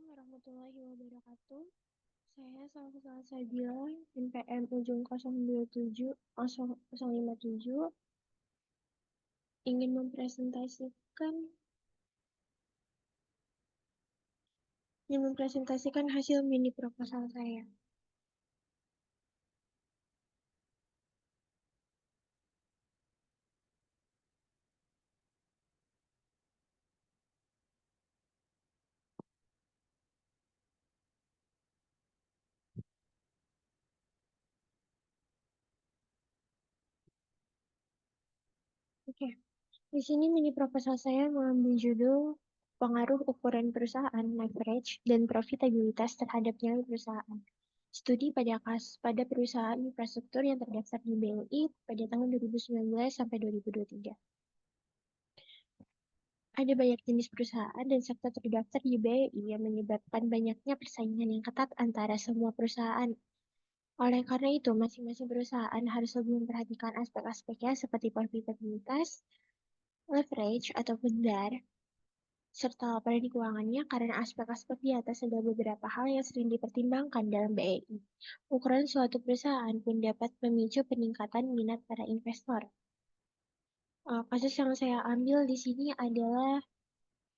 warahmatullahi wabarakatuh. Saya Salsa Sabila, NPM ujung 027 0057, ingin mempresentasikan hasil mini proposal saya. Oke, di sini mini proposal saya mengambil judul pengaruh ukuran perusahaan, leverage, dan profitabilitas terhadap nilai perusahaan. Studi pada perusahaan infrastruktur yang terdaftar di BLI pada tahun 2019 sampai 2023. Ada banyak jenis perusahaan dan sektor terdaftar di BI yang menyebabkan banyaknya persaingan yang ketat antara semua perusahaan. Oleh karena itu, masing-masing perusahaan harus lebih memperhatikan aspek-aspeknya seperti profitabilitas, leverage ataupun DAR, serta laporan keuangannya karena aspek-aspek di atas ada beberapa hal yang sering dipertimbangkan dalam BEI. Ukuran suatu perusahaan pun dapat memicu peningkatan minat para investor. Kasus yang saya ambil di sini adalah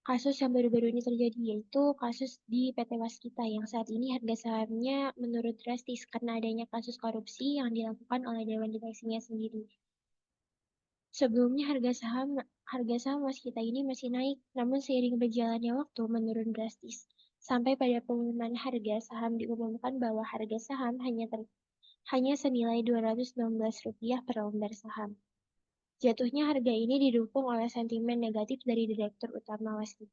kasus yang baru-baru ini terjadi, yaitu kasus di PT Waskita yang saat ini harga sahamnya menurun drastis karena adanya kasus korupsi yang dilakukan oleh Dewan Direksinya sendiri. Sebelumnya harga saham Waskita ini masih naik, namun seiring berjalannya waktu menurun drastis. Sampai pada pengumuman harga saham diumumkan bahwa harga saham hanya senilai Rp216 per lembar saham. Jatuhnya harga ini didukung oleh sentimen negatif dari Direktur Utama Waskita.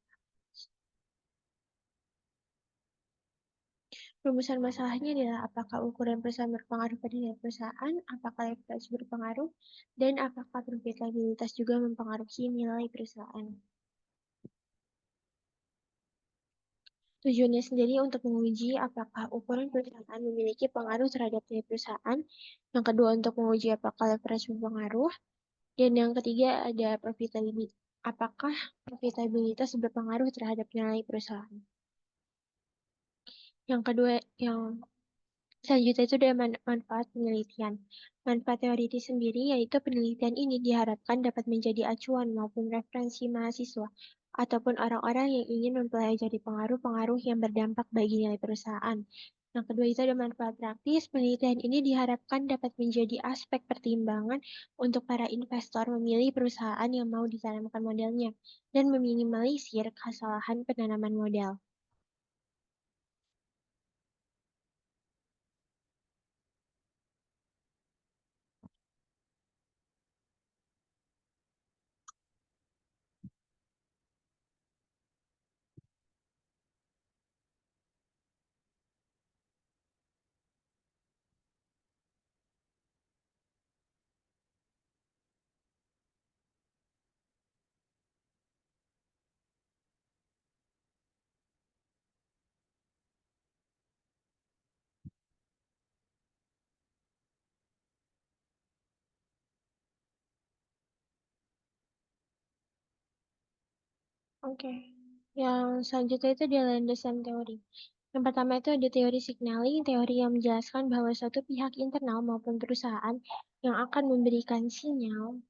Rumusan masalahnya adalah apakah ukuran perusahaan berpengaruh pada nilai perusahaan, apakah leverage berpengaruh, dan apakah profitabilitas juga mempengaruhi nilai perusahaan. Tujuannya sendiri untuk menguji apakah ukuran perusahaan memiliki pengaruh terhadap nilai perusahaan. Yang kedua untuk menguji apakah leverage berpengaruh. Dan yang ketiga ada profitabilitas. Apakah profitabilitas berpengaruh terhadap nilai perusahaan. Yang kedua, selanjutnya itu ada manfaat penelitian. Manfaat teoritis sendiri yaitu penelitian ini diharapkan dapat menjadi acuan maupun referensi mahasiswa ataupun orang-orang yang ingin mempelajari pengaruh-pengaruh yang berdampak bagi nilai perusahaan. Yang kedua itu ada manfaat praktis. Penelitian ini diharapkan dapat menjadi aspek pertimbangan untuk para investor memilih perusahaan yang mau ditanamkan modalnya dan meminimalisir kesalahan penanaman modal. Oke. Yang selanjutnya itu adalah landasan teori. Yang pertama itu ada teori signaling, teori yang menjelaskan bahwa suatu pihak internal maupun perusahaan yang akan memberikan sinyal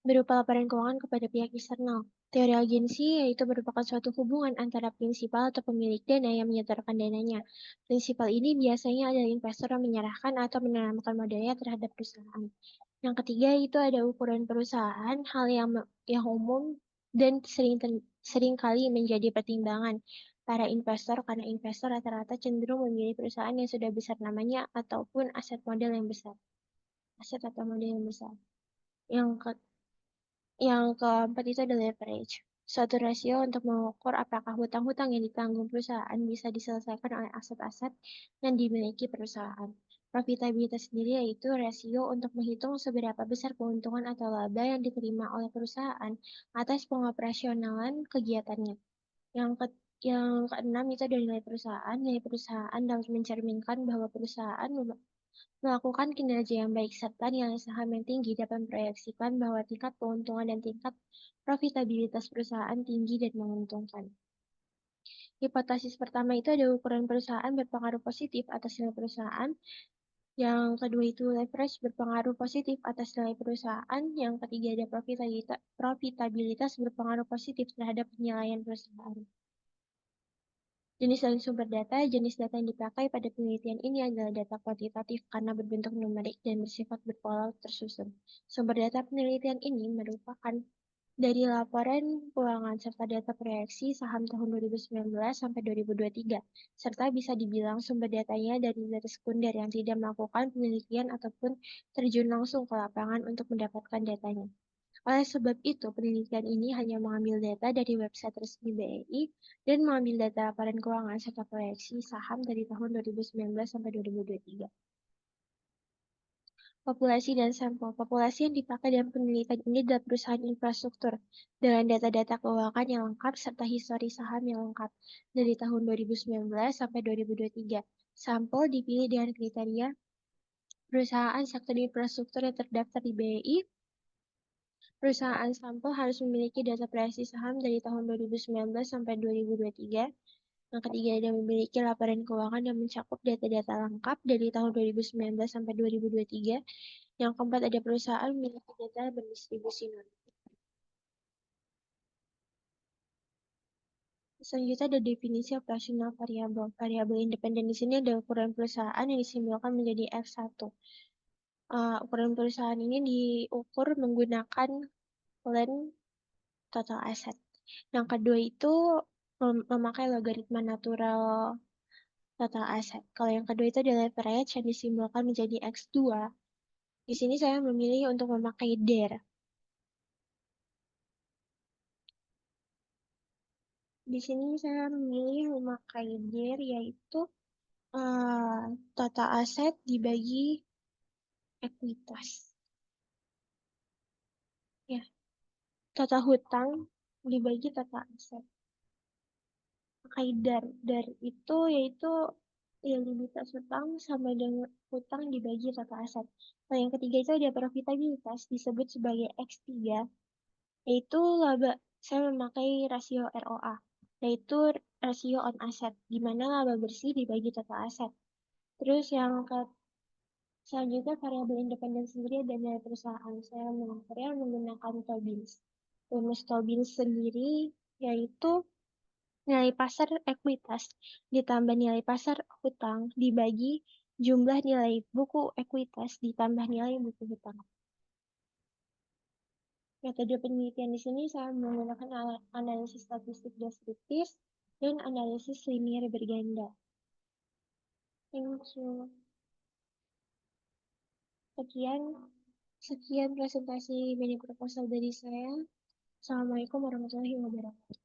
berupa laporan keuangan kepada pihak eksternal. Teori agensi yaitu merupakan suatu hubungan antara prinsipal atau pemilik dana yang menyetorkan dananya. Prinsipal ini biasanya adalah investor yang menyerahkan atau menanamkan modalnya terhadap perusahaan. Yang ketiga itu ada ukuran perusahaan, hal yang umum dan sering kali menjadi pertimbangan para investor karena investor rata-rata cenderung memilih perusahaan yang sudah besar namanya ataupun aset modal yang besar. Aset atau modal yang besar. Yang ke yang keempat itu adalah leverage. Suatu rasio untuk mengukur apakah hutang-hutang yang ditanggung perusahaan bisa diselesaikan oleh aset-aset yang dimiliki perusahaan. Profitabilitas sendiri yaitu rasio untuk menghitung seberapa besar keuntungan atau laba yang diterima oleh perusahaan atas pengoperasionalan kegiatannya. Yang keenam itu adalah nilai perusahaan. Nilai perusahaan dapat mencerminkan bahwa perusahaan Melakukan kinerja yang baik serta nilai saham yang tinggi dapat memproyeksikan bahwa tingkat keuntungan dan tingkat profitabilitas perusahaan tinggi dan menguntungkan. Hipotesis pertama itu ada ukuran perusahaan berpengaruh positif atas nilai perusahaan. Yang kedua itu leverage berpengaruh positif atas nilai perusahaan. Yang ketiga ada profitabilitas berpengaruh positif terhadap penilaian perusahaan. Jenis dan sumber data, jenis data yang dipakai pada penelitian ini adalah data kuantitatif karena berbentuk numerik dan bersifat berpola tersusun. Sumber data penelitian ini merupakan dari laporan keuangan serta data proyeksi saham tahun 2019 sampai 2023, serta bisa dibilang sumber datanya dari data sekunder yang tidak melakukan penelitian ataupun terjun langsung ke lapangan untuk mendapatkan datanya. Oleh sebab itu, penelitian ini hanya mengambil data dari website resmi BEI dan mengambil data laporan keuangan serta proyeksi saham dari tahun 2019 sampai 2023. Populasi dan sampel. Populasi yang dipakai dalam penelitian ini adalah perusahaan infrastruktur dengan data-data keuangan yang lengkap serta histori saham yang lengkap dari tahun 2019 sampai 2023. Sampel dipilih dengan kriteria perusahaan sektor infrastruktur yang terdaftar di BEI. Perusahaan sampel harus memiliki data proyeksi saham dari tahun 2019 sampai 2023. Yang ketiga, dia memiliki laporan keuangan yang mencakup data-data lengkap dari tahun 2019 sampai 2023. Yang keempat, ada perusahaan memiliki data berdistribusi non. Selanjutnya ada definisi operasional variabel. Variabel independen di sini ada ukuran perusahaan yang disimbolkan menjadi F1. Ukuran perusahaan ini diukur menggunakan plan total asset. Yang kedua itu memakai logaritma natural total asset. Kalau yang kedua itu adalah leverage yang disimbolkan menjadi X2. Di sini saya memilih untuk memakai DER. Di sini saya memilih memakai DER yaitu total aset dibagi ekuitas. Ya, total hutang dibagi total aset. Pakai DER. DER itu yaitu liabilitas hutang sama dengan hutang dibagi total aset. Nah, yang ketiga itu ada profitabilitas disebut sebagai X3, yaitu laba. Saya memakai rasio ROA, yaitu rasio on asset, di mana laba bersih dibagi total aset. Terus yang ke selanjutnya variabel independen sendiri dan nilai perusahaan. Saya mengukurnya menggunakan Tobins. Rumus Tobins sendiri yaitu nilai pasar ekuitas ditambah nilai pasar hutang dibagi jumlah nilai buku ekuitas ditambah nilai buku hutang. Metode penelitian di sini saya menggunakan analisis statistik deskriptif dan analisis linear berganda. Thank you. Sekian, sekian presentasi mini proposal dari saya. Assalamualaikum warahmatullahi wabarakatuh.